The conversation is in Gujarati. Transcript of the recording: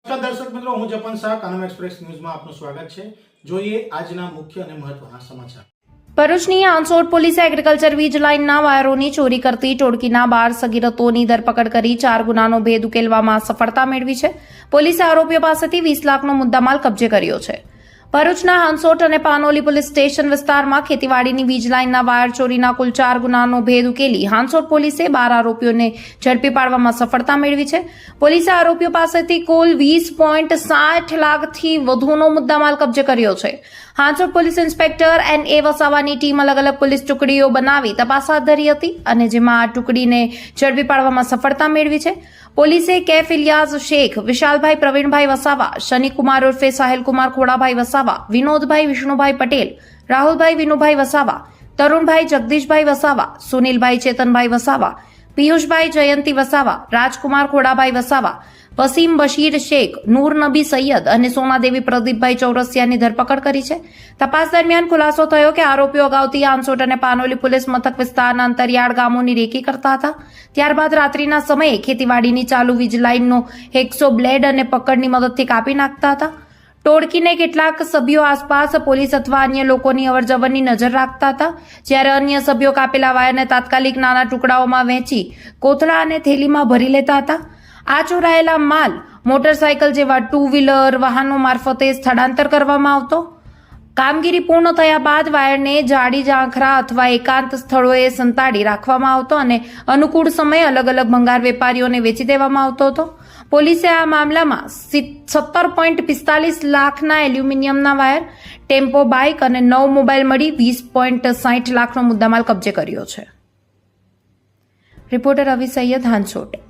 નમસ્કાર દર્શક મિત્રો, હું જપન શાહ કાનમ એક્સપ્રેસ ન્યૂઝમાં આપનું સ્વાગત છે। જોઈએ આજના મુખ્ય અને મહત્વના સમાચાર। ભરૂચની હાંસોટ પોલીસે એગ્રીકલ્ચર વીજ લાઇનના વાયરોની ચોરી કરતી ટોળકીના 12 સગીરતોની ધરપકડ કરી 4 ગુનાનો ભેદ ઉકેલવામાં સફળતા મેળવી છે। પોલીસે આરોપીઓ પાસેથી 20 લાખનો મુદ્દામાલ કબજે કર્યો છે। ભરૂચના હાંસોટ અને પાનોલી પોલીસ સ્ટેશન વિસ્તારમાં ખેતીવાડીની વીજ લાઇનના વાયર ચોરીના કુલ 4 ગુનાનો ભેદ ઉકેલી હાંસોટ પોલીસે 12 આરોપીઓને ઝડપી પાડવામાં સફળતા મેળવી છે। પોલીસે આરોપીઓ પાસેથી કુલ 20.60 લાખથી વધુનો મુદ્દામાલ કબજે કર્યો છે। Hansot police inspector N.A. વસાવાની ટીમ અલગ અલગ પોલીસ ટુકડીઓ બનાવી તપાસ હાથ ધરી હતી અને જેમાં આ ટુકડીને ઝડપી પાડવામાં સફળતા મેળવી છે। પોલીસે कैफ इलियास शेख, विशालभाई प्रवीणभाई वसावा, शनिकुमार उर्फे साहिलकुमार खोड़ाभाई वसावा, विनोदभाई विष्णुभाई पटेल, राहुलभाई विनुभाई वसावा, तरुणभाई जगदीशभाई वसावा, सुनीलभाई चेतनभाई वसावा, पीयूषभाई जयंती वसावा, राजकुमार खोड़ाभाई वसावा, वसीम बशीर शेख, नूर नबी सैयद અને સોનાદેવી પ્રદીપભાઈ ચૌરસિયાની ધરપકડ કરી છે। તપાસ દરમિયાન ખુલાસો થયો કે આરોપીઓ અગાઉથી હાંસોટ અને પાનોલી પોલીસ મથક વિસ્તારના અંતરિયાળ ગામોની રેકી કરતા હતા। ત્યારબાદ રાત્રિના સમયે ખેતીવાડીની ચાલુ વીજ લાઇનનો હેક્સો બ્લેડ અને પકડની મદદથી કાપી નાખતા હતા। ટોળકીને કેટલાક સભ્યો આસપાસ પોલીસ અથવા અન્ય લોકોની અવરજવરની નજર રાખતા હતા, જ્યારે અન્ય સભ્યો કાપેલા વાયરને તાત્કાલિક નાના ટુકડાઓમાં વહેંચી કોથળા અને થેલીમાં ભરી લેતા હતા। આ ચોરાયેલા માલ મોટરસાયકલ જેવા 2 વ્હીલર વાહનો મારફતે સ્થળાંતર કરવામાં આવતો। કામગીરી પૂર્ણ થયા બાદ વાયરને જાડી ઝાંખરા અથવા એકાંત સ્થળોએ સંતાડી રાખવામાં આવતો અને અનુકૂળ સમયે અલગ અલગ ભંગાર વેપારીઓને વેચી દેવામાં આવતો હતો। પોલીસે આ મામલામાં 17.45 લાખના એલ્યુમિનિયમના વાયર, ટેમ્પો બાઇક અને 9 મોબાઈલ મળી 20.60 લાખનો મુદ્દામાલ કબજે કર્યો છે। રિપોર્ટર રવિ સૈયદ, હાંસોટ।